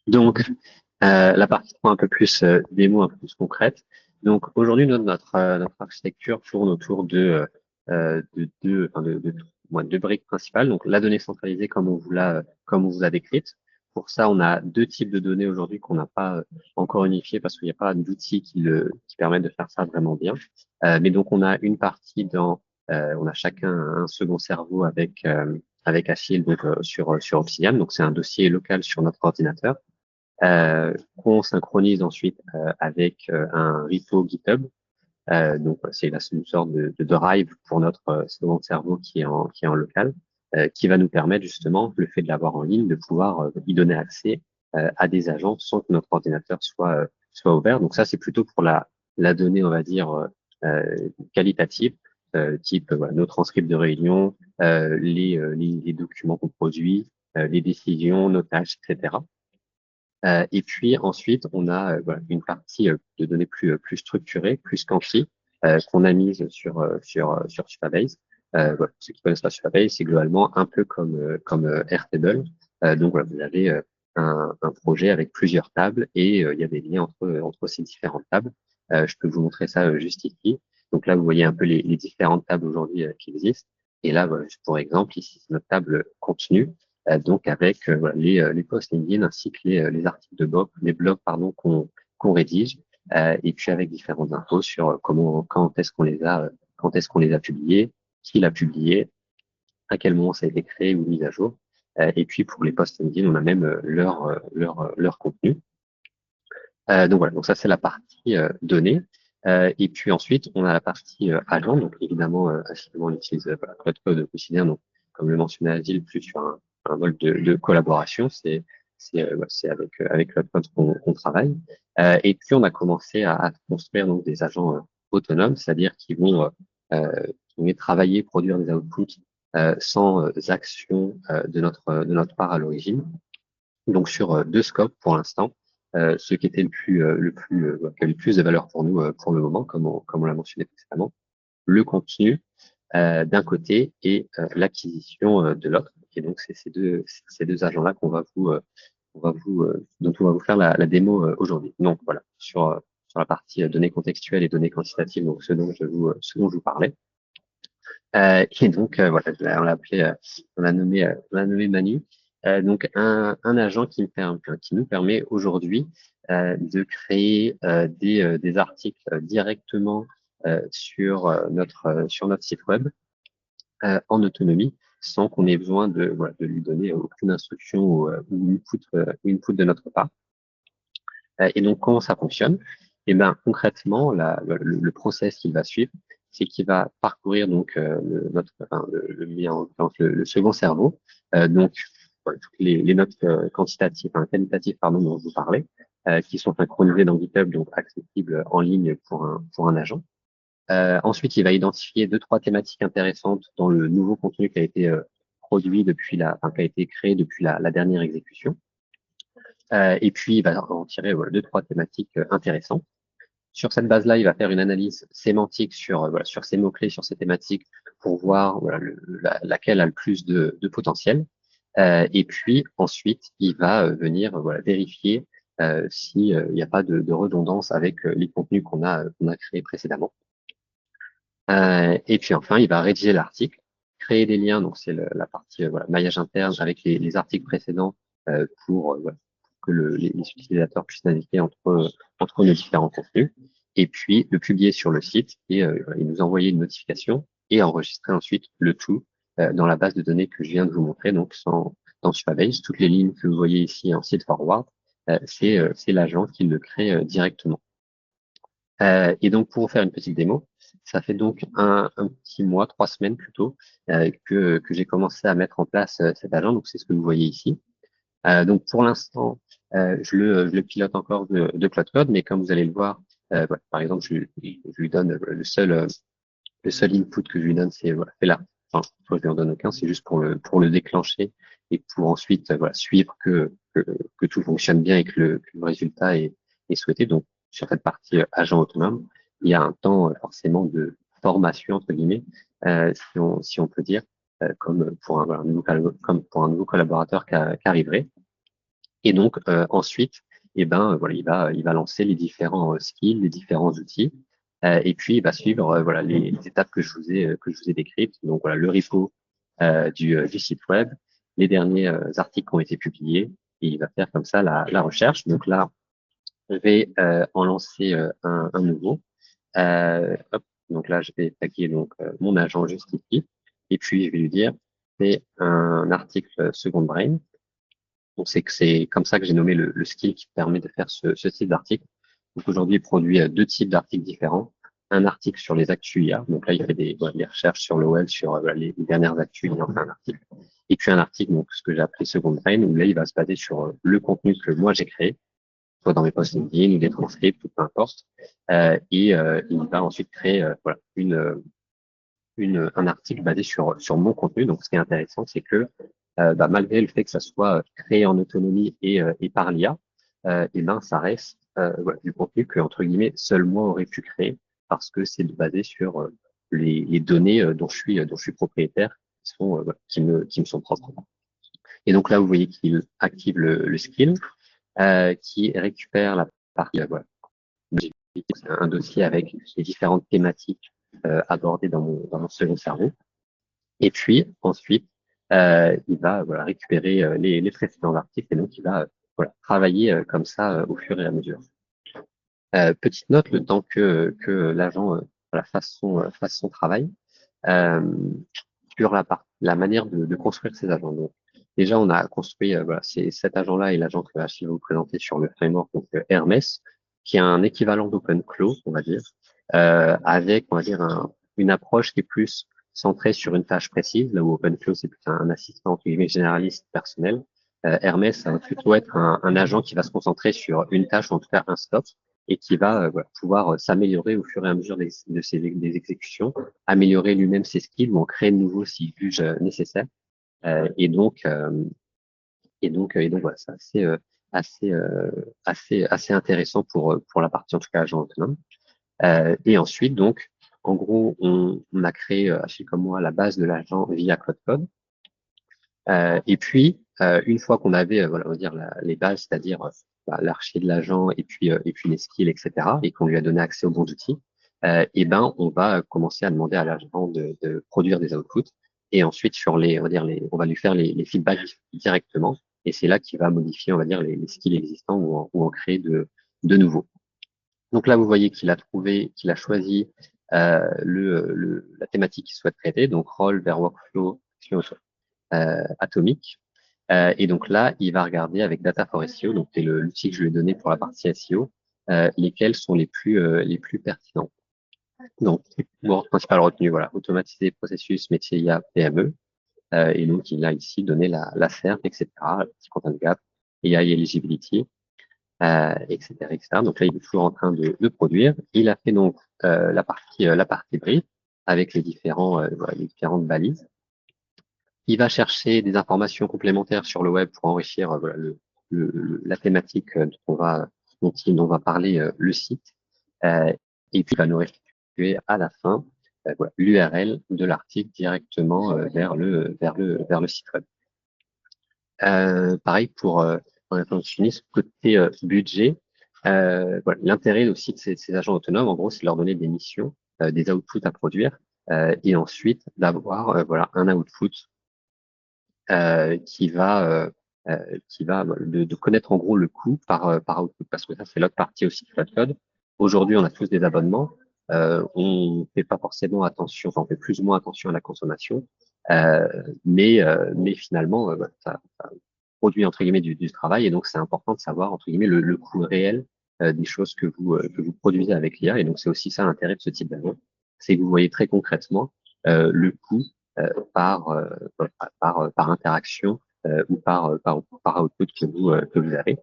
Donc, la partie 3 un peu plus démo, un peu plus concrète. Donc, aujourd'hui, notre architecture tourne autour de deux briques principales. Donc, la donnée centralisée, comme on vous l'a décrite. Pour ça, on a deux types de données aujourd'hui qu'on n'a pas encore unifiées parce qu'il n'y a pas d'outils qui permettent de faire ça vraiment bien. Mais donc, on a une partie on a chacun un second cerveau avec Achille donc sur Obsidian. Donc, c'est un dossier local sur notre ordinateur qu'on synchronise ensuite avec un repo GitHub. Donc, c'est là c'est une sorte de drive pour notre second cerveau qui est en local, qui va nous permettre justement, le fait de l'avoir en ligne, de pouvoir y donner accès à des agents sans que notre ordinateur soit ouvert. Donc ça, c'est plutôt pour la donnée, on va dire, qualitative, type voilà, nos transcripts de réunion, les documents qu'on produit, les décisions, nos tâches, etc. Et puis ensuite, on a voilà, une partie de données plus structurée, plus quanti, qu'on a mise sur Supabase. Voilà, ceux qui connaissent pas Supabase, c'est globalement un peu comme Airtable. Donc voilà, vous avez un projet avec plusieurs tables et il y a des liens entre ces différentes tables. Je peux vous montrer ça juste ici. Donc là, vous voyez un peu les différentes tables aujourd'hui qui existent. Et là, voilà, juste pour exemple, ici, c'est notre table contenu donc avec voilà, les posts LinkedIn ainsi que les articles de blog, les blogs pardon qu'on rédige, et puis avec différentes infos sur quand est-ce qu'on les a publiés, qui l'a publié, à quel moment ça a été créé ou mis à jour. Et puis pour les posts LinkedIn, on a même leur contenu. Donc voilà, donc ça c'est la partie données. Et puis ensuite, on a la partie agent. Donc évidemment, on utilise voilà, Cloud Code au quotidien. Donc comme le mentionnait Adil, plus sur un mode de collaboration, c'est avec Cloud Code qu'on travaille. Et puis on a commencé à construire donc des agents autonomes, c'est-à-dire qui vont travailler, produire des outputs sans action de notre part à l'origine. Donc sur deux scopes pour l'instant, ce qui était qui a le plus de valeur pour nous pour le moment, comme on l'a mentionné précédemment, le contenu d'un côté et l'acquisition de l'autre. Et donc c'est ces deux agents-là dont on va vous faire la démo aujourd'hui. Donc voilà, sur la partie données contextuelles et données quantitatives, donc ce dont je vous parlais. Et donc voilà, on l'a appelé, on l'a nommé Manu. Donc un agent qui nous permet aujourd'hui de créer des articles directement sur notre site web en autonomie, sans qu'on ait besoin voilà, de lui donner aucune instruction ou input de notre part. Et donc, comment ça fonctionne? Eh ben, concrètement, le process qu'il va suivre, c'est qu'il va parcourir donc le second cerveau, donc voilà, toutes les notes quantitatives, qualitatives pardon dont je vous parlais, qui sont synchronisées dans GitHub, donc accessibles en ligne pour un agent. Ensuite, il va identifier deux, trois thématiques intéressantes dans le nouveau contenu qui a été produit qui a été créé depuis la dernière exécution. Et puis, il va en tirer voilà, deux, trois thématiques intéressantes. Sur cette base-là, il va faire une analyse sémantique sur ces mots-clés, sur ces thématiques, pour voir voilà, laquelle a le plus de potentiel. Et puis, ensuite, il va venir voilà, vérifier s'il n'y a pas de redondance avec les contenus qu'on a créés précédemment. Et puis enfin, il va rédiger l'article, créer des liens, donc c'est la partie voilà, maillage interne avec les articles précédents voilà, pour que les utilisateurs puissent naviguer entre nos différents contenus, et puis le publier sur le site et nous envoyer une notification et enregistrer ensuite le tout dans la base de données que je viens de vous montrer, donc dans Supabase. Toutes les lignes que vous voyez ici en site forward, c'est l'agent qui le crée directement. Et donc, pour vous faire une petite démo, ça fait donc un petit mois, 3 semaines plutôt, que j'ai commencé à mettre en place cet agent. Donc, c'est ce que vous voyez ici. Donc, pour l'instant, je le pilote encore de Cloud Code, mais comme vous allez le voir, voilà, par exemple, je lui donne le seul input que je lui donne, c'est voilà, fais là. Enfin, je lui en donne aucun, c'est juste pour le déclencher et pour ensuite voilà, suivre que tout fonctionne bien et que le résultat est souhaité. Donc, sur cette partie agent autonome, il y a un temps forcément de formation, entre guillemets, si on peut dire, comme pour un nouveau collaborateur qui arriverait. Et donc ensuite, voilà, il va lancer les différents skills, les différents outils, et puis il va suivre voilà les étapes que je vous ai décrites. Donc voilà le repo du site web, les derniers articles qui ont été publiés, et il va faire comme ça la recherche. Donc là, je vais en lancer un nouveau. Hop, donc là, je vais taguer donc mon agent juste ici, et puis je vais lui dire c'est un article Second Brain. Donc c'est comme ça que j'ai nommé le skill qui permet de faire ce type d'article. Donc aujourd'hui, il produit deux types d'articles différents. Un article sur les actus IA. Donc là, il fait des recherches sur le web, sur voilà, les dernières actus, il en fait un article. Et puis un article, donc ce que j'ai appelé Second Brain, où là, il va se baser sur le contenu que moi j'ai créé, soit dans mes posts LinkedIn ou des transcripts, ou peu importe. Et il va ensuite créer voilà, un article basé sur mon contenu. Donc, ce qui est intéressant, c'est que malgré le fait que ça soit créé en autonomie et par l'IA, et ben, ça reste voilà, du contenu que, entre guillemets, seul moi aurais pu créer parce que c'est basé sur les données dont je suis propriétaire, voilà, qui me sont propres. Et donc là, vous voyez qu'il active le skill, qui récupère la partie, voilà, c'est un dossier avec les différentes thématiques abordées dans mon second cerveau. Et puis ensuite, il va voilà, récupérer les précédents articles et donc il va voilà, travailler comme ça au fur et à mesure. Petite note, le temps que l'agent voilà, fasse son travail, euh, sur la manière de construire ces agents. Donc, déjà, on a construit voilà, cet agent-là et l'agent que Achille va vous présenter sur le framework donc Hermès, qui est un équivalent d'OpenClaw, on va dire, avec, on va dire, une approche qui est plus centrée sur une tâche précise, là où OpenClaw, c'est plus un assistant entre guillemets généraliste personnel. Hermès, ça va plutôt être un agent qui va se concentrer sur une tâche, ou en tout cas un scope, et qui va voilà, pouvoir s'améliorer au fur et à mesure des exécutions, améliorer lui-même ses skills ou en créer de nouveaux s'il juge nécessaire. Euh, et donc, euh, et donc voilà, c'est assez intéressant pour la partie en tout cas agent autonome. Et ensuite, donc, en gros, on a créé, Achille comme moi, la base de l'agent via Cloud Code. Et puis, une fois qu'on avait, voilà, on va dire les bases, c'est-à-dire l'archi de l'agent et puis les skills, etc., et qu'on lui a donné accès aux bons outils, et ben, on va commencer à demander à l'agent de produire des outputs. Et ensuite, on va dire on va lui faire les feedbacks directement. Et c'est là qu'il va modifier, on va dire, les skills existants ou en créer de nouveaux. Donc là, vous voyez qu'il a choisi la thématique qu'il souhaite traiter, donc rôle vers workflow, atomique. Et donc là, il va regarder avec Data for SEO, donc c'est l'outil que je lui ai donné pour la partie SEO, lesquels sont les plus pertinents. Donc, bon, principale retenue, voilà, automatiser processus métier IA PME. Et donc, il a ici donné la SERP, etc., petit content gap, AI eligibility, etc., etc. Donc là, il est toujours en train de produire. Il a fait donc la partie brief avec voilà, les différentes balises. Il va chercher des informations complémentaires sur le web pour enrichir voilà, la thématique dont va parler le site. Et puis, il va nous restituer à la fin voilà, l'URL de l'article directement vers le site web. Pareil pour côté budget. Voilà, l'intérêt aussi de ces agents autonomes, en gros, c'est de leur donner des missions, des outputs à produire, et ensuite d'avoir voilà, un output qui va de connaître en gros le coût par output, parce que ça c'est l'autre partie aussi de Cloud Code. Aujourd'hui, on a tous des abonnements, on fait pas forcément attention, enfin on fait plus ou moins attention à la consommation, mais finalement ça produit entre guillemets du travail et donc c'est important de savoir entre guillemets le coût réel des choses que vous produisez avec l'IA et donc c'est aussi ça l'intérêt de ce type d'agent, c'est que vous voyez très concrètement le coût euh, par, euh, par interaction ou par output que vous avez.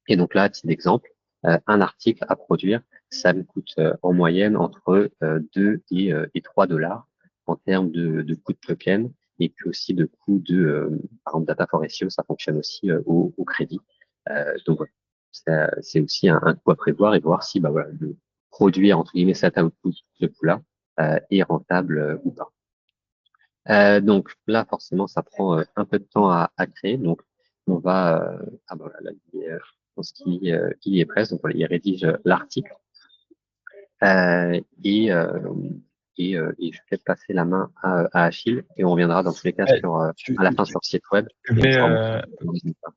Et donc là, à titre d'exemple, un article à produire, ça me coûte en moyenne entre 2 et 3 dollars en termes de coût de token et puis aussi de coût par exemple, Data for SEO, ça fonctionne aussi au crédit. Donc voilà, c'est aussi un coût à prévoir et voir si voilà, de produire entre guillemets cet output, ce coût-là, est rentable ou pas. Donc là, forcément, ça prend un peu de temps à créer. Donc, on va, ah bah voilà, là, je pense qu'il y est presque, donc voilà, il rédige l'article. Euh, et, euh, et je vais peut-être passer la main à Achille et on reviendra dans tous les cas Ouais, sur, tu, à la fin sur le site web tu et on mets, pourra montrer le résultat.